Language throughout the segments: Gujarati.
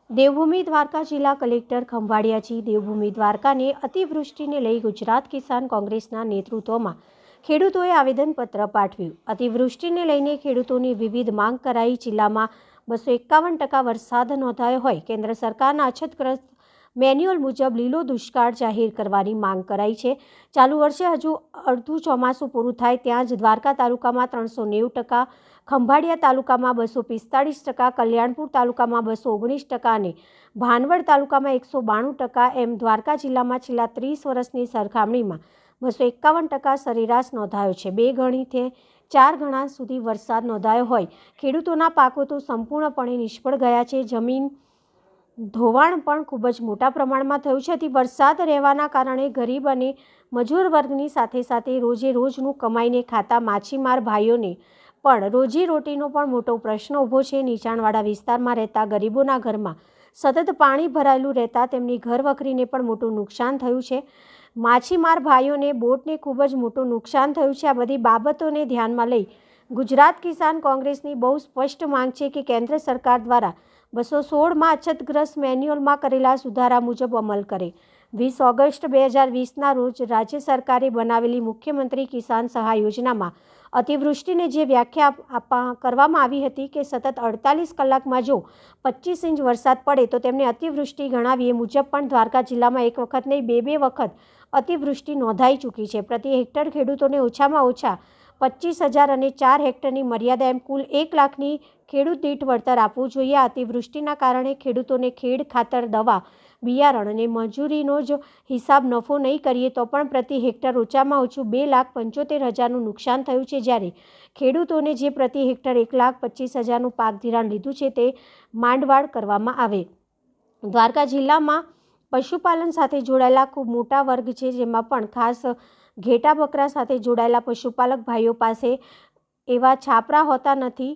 દેવભૂમિ દ્વારકા જિલ્લા કલેક્ટર ખંભાળિયાજી દેવભૂમિ દ્વારકાને અતિવૃષ્ટિને લઈ ગુજરાત કિસાન કોંગ્રેસના નેતૃત્વમાં ખેડૂતોએ આવેદનપત્ર પાઠવ્યું। અતિવૃષ્ટિને લઈને ખેડૂતોની વિવિધ માંગ કરાઈ। જિલ્લામાં 251% વરસાદ નોંધાયો હોય। કેન્દ્ર સરકારના અછતગ્રસ્ત મેન્યુઅલ મુજબ લીલો દુષ્કાળ જાહેર કરવાની માંગ કરાઈ છે। ચાલુ વર્ષે હજુ અડધું ચોમાસું પૂરું થાય ત્યાં જ દ્વારકા તાલુકામાં 390%, ખંભાળિયા તાલુકામાં 245%, કલ્યાણપુર તાલુકામાં 219% અને ભાનવડ તાલુકામાં 192% એમ દ્વારકા જિલ્લામાં છેલ્લા 30 વર્ષની સરખામણીમાં 251% સરેરાશ નોંધાયો છે। 2 ગણીથી 4 ગણા સુધી વરસાદ નોંધાયો હોય। ખેડૂતોના પાકો તો સંપૂર્ણપણે નિષ્ફળ ગયા છે। જમીન ધોવાણ પણ ખૂબ જ મોટા પ્રમાણમાં થયું છે। અતિ વરસાદ રહેવાના કારણે ગરીબ અને મજૂર વર્ગની સાથે સાથે રોજે રોજનું કમાઈને ખાતા માછીમાર ભાઈઓને પણ રોજીરોટીનો પણ મોટો પ્રશ્ન ઊભો છે। નીચાણવાળા વિસ્તારમાં રહેતા ગરીબોના ઘરમાં સતત પાણી ભરાયેલું રહેતા તેમની ઘરવખરીને પણ મોટું નુકસાન થયું છે। માછીમાર ભાઈઓને બોટને ખૂબ જ મોટું નુકસાન થયું છે। આ બધી બાબતોને ધ્યાનમાં લઈ ગુજરાત કિસાન કોંગ્રેસની બહુ સ્પષ્ટ માંગ છે કે કેન્દ્ર સરકાર દ્વારા 216માં અછતગ્રસ્ત મેન્યુઅલમાં કરેલા સુધારા મુજબ અમલ કરે। 20 ઓગસ્ટ 2020ના રોજ રાજ્ય સરકારે બનાવેલી મુખ્યમંત્રી કિસાન સહાય યોજનામાં અતિવૃષ્ટિને જે વ્યાખ્યા કરવામાં આવી હતી કે સતત 48 કલાકમાં જો 25 ઇંચ વરસાદ પડે તો તેમને અતિવૃષ્ટિ ગણાવી। એ મુજબ પણ દ્વારકા જિલ્લામાં એક વખત નહીં 2 વખત અતિવૃષ્ટિ નોંધાઈ ચૂકી છે। પ્રતિ હેક્ટર ખેડૂતોને ઓછામાં ઓછા 25,000 અને 4 હેક્ટરની મર્યાદા એમ કુલ 1 લાખની ખેડૂત દીઠ વળતર આપવું જોઈએ। અતિવૃષ્ટિના કારણે ખેડૂતોને ખેડ, ખાતર, દવા, બિયારણ અને મજૂરીનો જ હિસાબ નફો નહીં કરીએ તો પણ પ્રતિ હેક્ટર ઓછામાં ઓછું 2,75,000નું નુકસાન થયું છે। જ્યારે ખેડૂતોને જે પ્રતિ હેક્ટર 1,25,000નું પાક ધિરાણ લીધું છે તે માંડવાળ કરવામાં આવે। દ્વારકા જિલ્લામાં પશુપાલન સાથે જોડાયેલા ખૂબ મોટા વર્ગ છે, જેમાં પણ ખાસ ઘેટા બકરા સાથે જોડાયેલા પશુપાલક ભાઈઓ પાસે એવા છાપરા હોતા નથી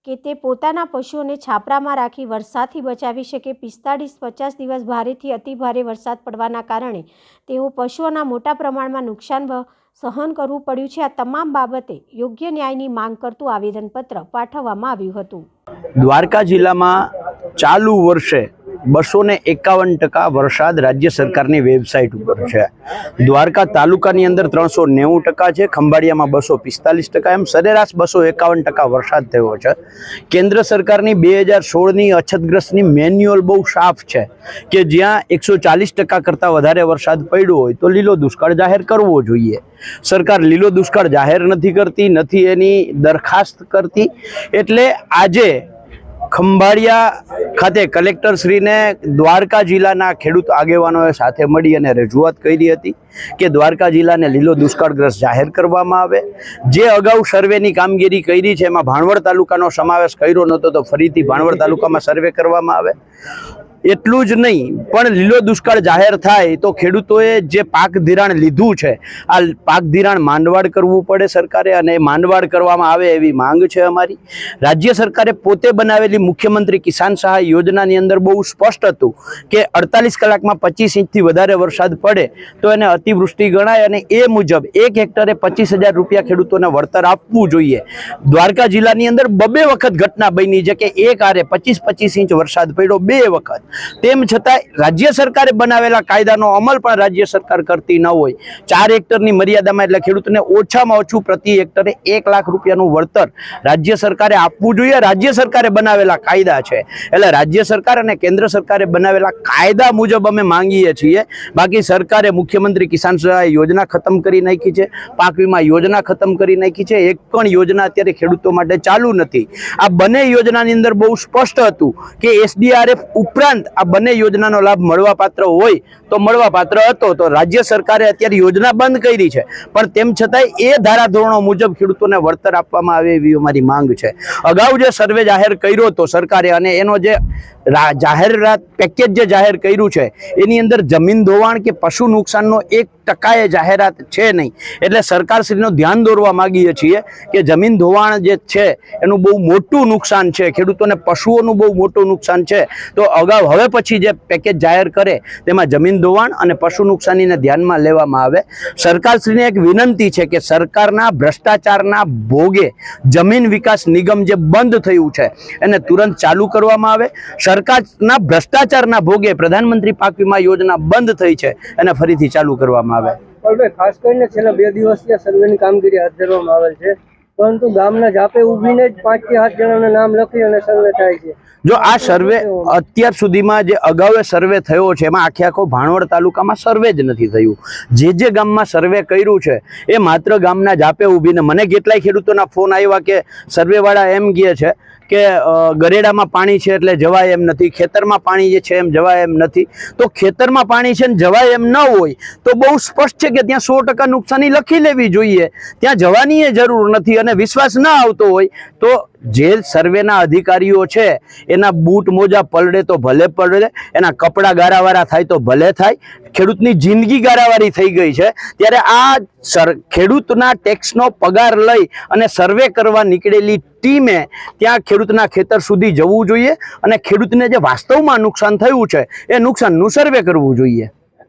કે તે પોતાના પશુઓને છાપરામાં રાખી વરસાદથી બચાવી શકે। 45-50 દિવસ ભારેથી અતિ ભારે વરસાદ પડવાના કારણે તેઓ પશુઓના મોટા પ્રમાણમાં નુકસાન સહન કરવું પડ્યું છે। આ તમામ બાબતે યોગ્ય ન્યાયની માંગ કરતું આવેદનપત્ર પાઠવવામાં આવ્યું હતું। દ્વારકા જિલ્લામાં ચાલુ વર્ષે 251% વરસાદ રાજ્ય સરકારની વેબસાઇટ ઉપર છે। દ્વારકા તાલુકાની અંદર 390% છે, ખંભાળિયામાં 245%, એમ સરેરાશ 251% વરસાદ થયો છે। કેન્દ્ર સરકારની 2016ની અછતગ્રસ્તની મેન્યુઅલ બહુ સાફ છે કે જ્યાં 140% કરતાં વધારે વરસાદ પડ્યો હોય તો લીલો દુષ્કાળ જાહેર કરવો જોઈએ। સરકાર લીલો દુષ્કાળ જાહેર નથી કરતી, નથી એની દરખાસ્ત કરતી। એટલે આજે ખંભાળિયા ખાતે કલેક્ટરશ્રીને દ્વારકા જિલ્લાના ખેડૂત આગેવાનોએ સાથે મળી અને રજૂઆત કરી હતી કે દ્વારકા જિલ્લાને લીલો દુષ્કાળગ્રસ્ત જાહેર કરવામાં આવે। જે અગાઉ સર્વેની કામગીરી કરી છે એમાં ભાણવડ તાલુકાનો સમાવેશ કર્યો નહોતો તો ફરીથી ભાણવડ તાલુકામાં સર્વે કરવામાં આવે। એટલું જ નહીં પણ લીલો દુષ્કાળ જાહેર થાય તો ખેડૂતોએ જે પાક ધિરાણ લીધું છે આ પાક ધિરાણ માંડવાળ કરવું પડે સરકારે, અને માંડવાળ કરવામાં આવે એવી માંગ છે અમારી। રાજ્ય સરકારે પોતે બનાવેલી મુખ્યમંત્રી કિસાન સહાય યોજનાની અંદર બહુ સ્પષ્ટ હતું કે 48 કલાકમાં 25 ઇંચથી વધારે વરસાદ પડે તો એને અતિવૃષ્ટિ ગણાય અને એ મુજબ 1 હેક્ટરે 25,000 રૂપિયા ખેડૂતોને વળતર આપવું જોઈએ। દ્વારકા જિલ્લાની અંદર 2 વખત ઘટના બની છે કે એક આરે 25 ઇંચ વરસાદ પડ્યો 2 વખત। તેમ છતાં રાજ્ય સરકારે બનાવેલા કાયદાનો અમલ પણ રાજ્ય સરકાર કરતી ન હોય। 4 હેક્ટરની મર્યાદામાં એટલે ખેડૂતને ઓછામાં ઓછું પ્રતિ હેક્ટરે 1 લાખ રૂપિયાનું વળતર રાજ્ય સરકારે આપવું જોઈએ। રાજ્ય સરકારે બનાવેલા કાયદા છે એટલે રાજ્ય સરકાર અને કેન્દ્ર સરકારે બનાવેલા કાયદા મુજબ અમે માંગીએ છીએ। બાકી સરકારે મુખ્યમંત્રી કિસાન સહાય યોજના ખતમ કરી નાખી છે, પાક વીમા યોજના ખતમ કરી નાખી છે, એક પણ યોજના અત્યારે ખેડૂતો માટે ચાલુ નથી। આ બંને યોજનાની અંદર બહુ સ્પષ્ટ હતું કે SDRF ઉપરાંત આ બંને યોજનાનો લાભ મળવાપાત્ર હોય તો મળવાપાત્ર હતો, તો રાજ્ય સરકારે અત્યારે યોજના બંધ કરી છે પણ તેમ છતાંય એ ધારાધોરણો મુજબ ખેડૂતોને વળતર આપવામાં આવે એવી અમારી માંગ છે। અગાઉ જે સર્વે જાહેર કર્યો હતો સરકારે અને એનો જે જાહેરાત પેકેજ જે જાહેર કર્યું છે એની અંદર જમીન ધોવાણ કે પશુ નુકસાનનો 1% જાહેરાત છે નહીં। એટલે સરકારશ્રીનું ધ્યાન દોરવા માંગીએ છીએ કે જમીન ધોવાણ જે છે એનું બહુ મોટું નુકસાન છે, ખેડૂતોને પશુઓનું બહુ મોટું નુકસાન છે। તો અગાઉ હવે પછી જે પેકેજ જાહેર કરે તેમાં જમીન ધોવાણ અને પશુ નુકસાનીને ધ્યાનમાં લેવામાં આવે. સરકારશ્રીને એક વિનંતી છે કે સરકારના ભ્રષ્ટાચારના ભોગે જમીન વિકાસ નિગમ જે બંધ થયું છે એને તુરંત ચાલુ કરવામાં આવે. સરકારના ભ્રષ્ટાચારના ભોગે પ્રધાનમંત્રી પાક વીમા યોજના બંધ થઈ છે એને ફરીથી ચાલુ કરવામાં આવે. ખાસ કરીને છેલ્લા 2 દિવસથી સર્વેની કામગીરી હાથ ધરવામાં આવેલ છે, પરંતુ ગામના જાપે ઉભીને જ 5 થી 7 જણાના નામ લખી અને સર્વે થાય છે. જો આ સર્વે અત્યાર સુધીમાં જે અગાઉ સર્વે થયો છે એમાં આખો ભાણવડ તાલુકામાં સર્વે જ નથી થયું. જે ગામમાં સર્વે કર્યું છે એ માત્ર ગામના જાપે ઊભીને મને કેટલાય ખેડૂતોના ફોન આવ્યા કે સર્વેવાળા એમ કહે છે કે ગરેડામાં પાણી છે એટલે જવાય એમ નથી, ખેતરમાં પાણી જે છે એમ જવાય એમ નથી. તો ખેતરમાં પાણી છે ને જવાય એમ ન હોય તો બહુ સ્પષ્ટ છે કે ત્યાં 100% નુકસાની લખી લેવી જોઈએ, ત્યાં જવાની જરૂર નથી. અને વિશ્વાસ ના આવતો હોય તો જે સર્વેના અધિકારીઓ છે એના બૂટ મોજા પલળે તો ભલે પલળે, એના કપડાં ગારાવાળા થાય તો ભલે થાય. ખેડૂતની જિંદગી ગારાવાળી થઈ ગઈ છે ત્યારે આ ખેડૂતના ટેક્સનો પગાર લઈ અને સર્વે કરવા નીકળેલી ટીમે ત્યાં ખેડૂતના ખેતર સુધી જવું જોઈએ અને ખેડૂતને જે વાસ્તવમાં નુકસાન થયું છે એ નુકસાનનું સર્વે કરવું જોઈએ.